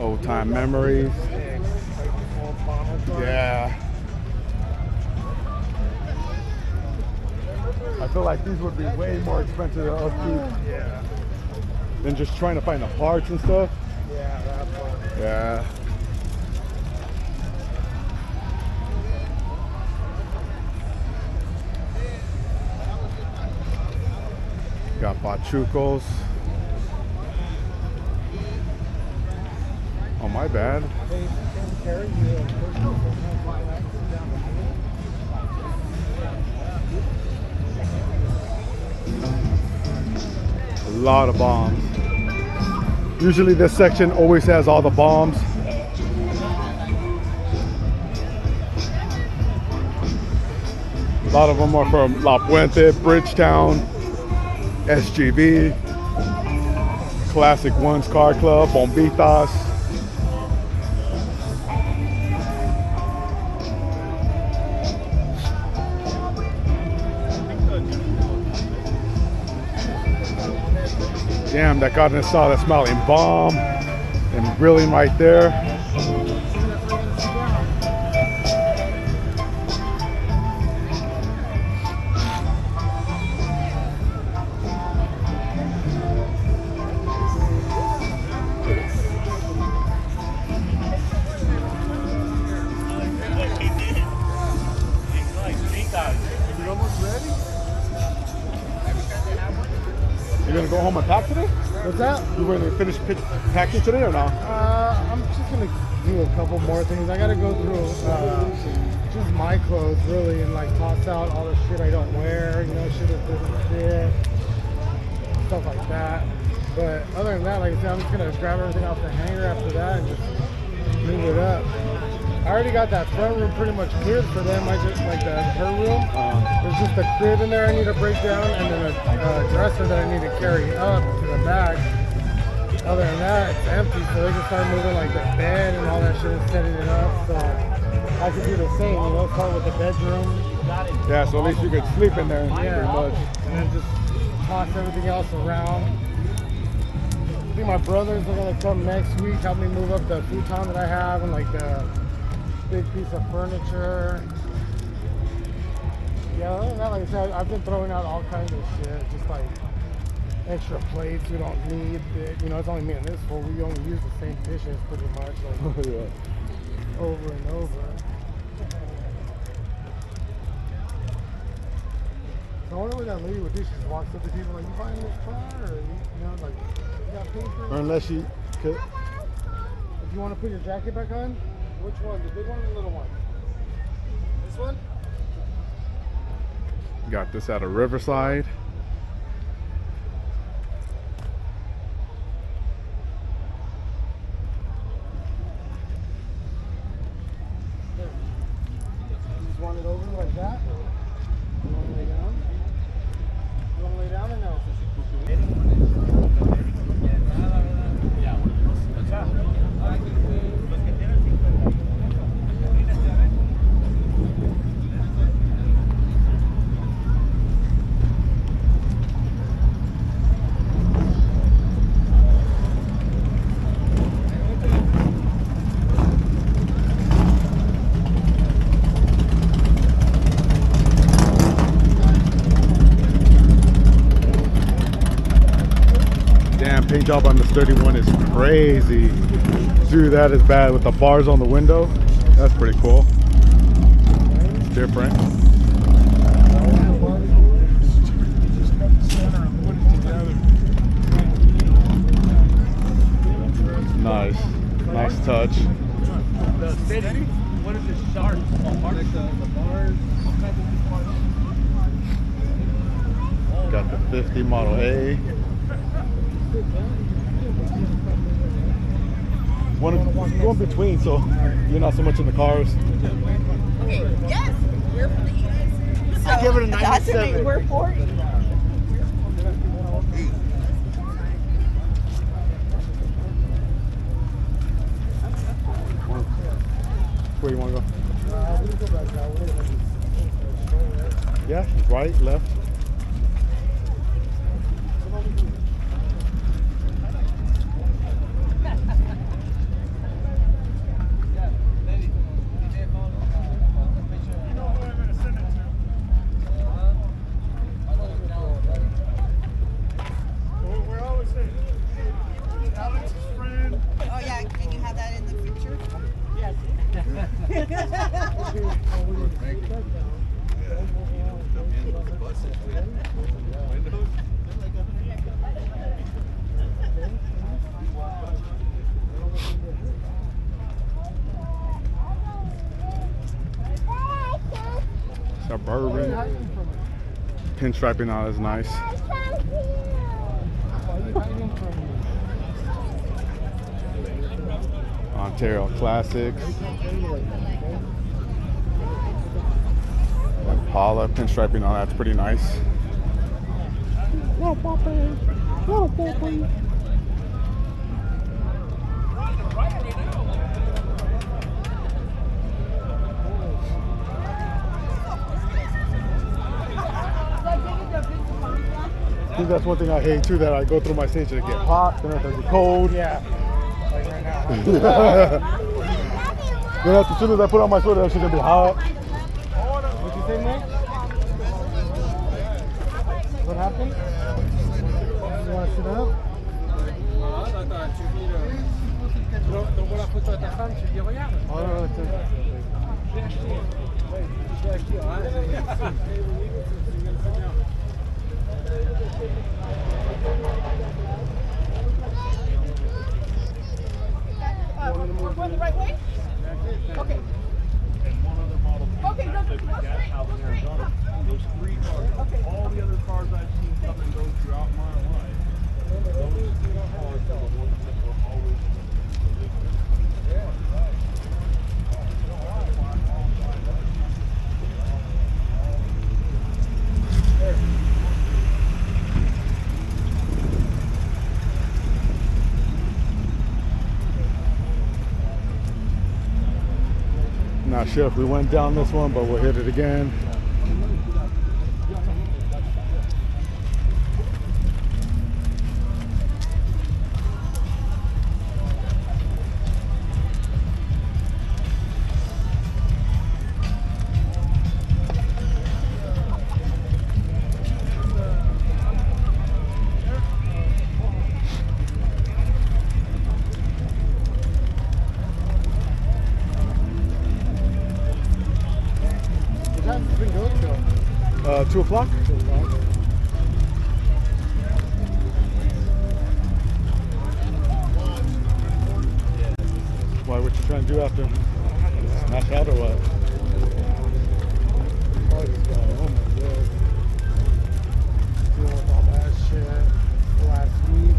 Old time memories. Yeah. I feel like these would be way more expensive to upkeep. Yeah. Than just trying to find the parts and stuff. Yeah, that's what. Yeah. Got pachucos. Oh, my bad. A lot of bombs. Usually this section always has all the bombs. A lot of them are from La Puente, Bridgetown, SGV, Classic Ones Car Club, Bombitas. Damn, that carne asada smelling bomb and grilling right there. You gonna go home and pack today? What's that? You gonna finish packing today or not? I'm just gonna do a couple more things. I gotta go through just my clothes really and like toss out all the shit I don't wear, you know, shit that doesn't fit, stuff like that. But other than that, like I said, I'm just gonna grab everything off the hanger after that and just move it up. I already got that front room pretty much cleared for them. I just like her room. There's just a crib in there I need to break down, and then a dresser that I need to carry up to the back. Other than that, it's empty, so they can start moving like the bed and all that shit and setting it up. So I could do the same, you know, start with the bedroom. Yeah, so at least you could sleep in there pretty much. And then just toss everything else around. I think my brothers are gonna come next week, help me move up the futon that I have and like the big piece of furniture. Yeah, other than that, like I said, I've been throwing out all kinds of shit, just like extra plates we don't need. You know, it's only me and this full. We only use the same dishes pretty much, like over and over. So I wonder where that lady with dishes walks up to people like, you buying this car? Or, you know, like, you got papers? Or unless she could. If you want to put your jacket back on? Which one? The big one or the little one? This one? Got this out of Riverside. There. You just want it over like that? You want to lay down? You want to lay down or no? Paint job on this 31 is crazy. Dude, that is bad with the bars on the window. That's pretty cool. It's different. Nice. Nice touch. The city. What is this? Sharp. The bars. Got the 50 Model A. Go in between, so you're not so much in the cars. Okay, yes, we're pleased. So I give it a 97. That's a big we're for you. Where you want to go? Yeah, right, left. a bourbon. Pinstriping on is nice. Why are you hiding from me? Ontario Classics. Impala pinstriping on that's pretty nice. I think that's one thing I hate too, that I go through my stage and it get hot, then it gets cold. Yeah. Like right now. Then as soon as I put on my sweater, that shit's gonna be hot. What'd you say, Nick? What happened? You want to sit up? T'envoies la photo à ta femme, tu lui dis regarde. Oh, no, it's okay. J'ai acheté. We're going the right way? Okay. Okay, no, go straight. Those 3 cars, all the other cars I've seen come and go throughout my life, those 3 cars are the ones that were always Not sure if we went down this one, but we'll hit it again. What time has it been going till? 2 o'clock? 2 o'clock. Why, what you trying to do after? Smash out or what? Oh, this guy. Oh my god. Dealing with all that shit last week.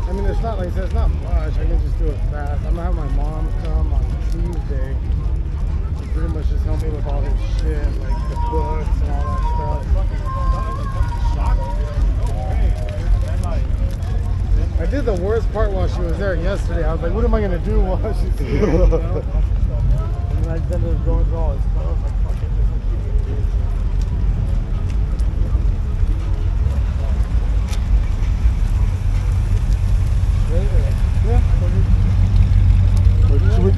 I mean, it's not like I said, it's not much. I can just do it fast. I'm gonna have my mom come on Tuesday. She pretty much just help me with all this shit, like the books and all that stuff. I did the worst part while she was there yesterday. I was like, what am I gonna do while she's here? You know? And then I ended up going through all this stuff. I was like, fuck it, this will keep me busy. Yeah. Should we?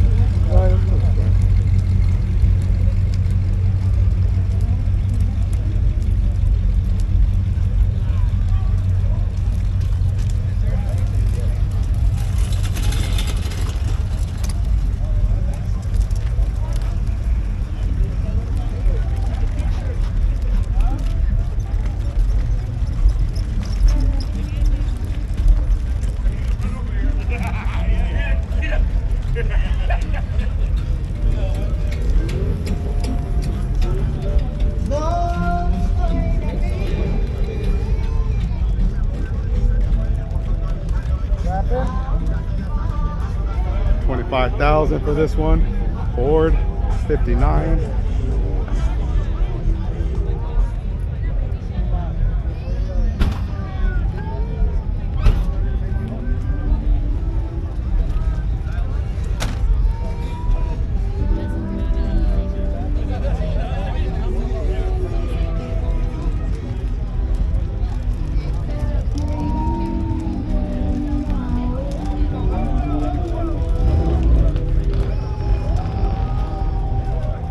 Rapid? 25,000 for this one. Ford 59.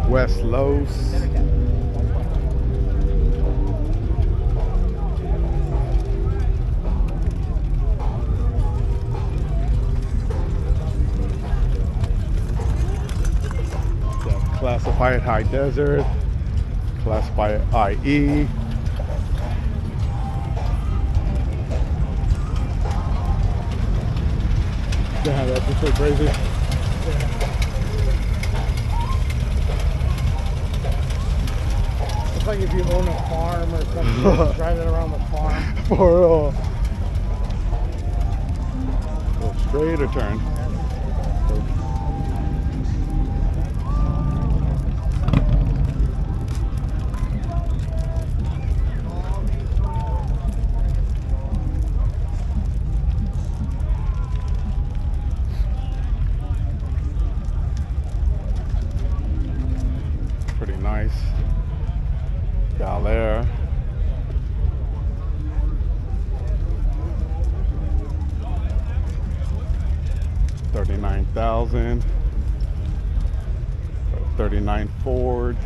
West Los. Classify it High Desert. Classify it IE. Damn, that's just so crazy. looks like if you own a farm or something, driving around the farm. For real. Go straight or turn? Pretty nice. Down there. $39,000. 39 Ford.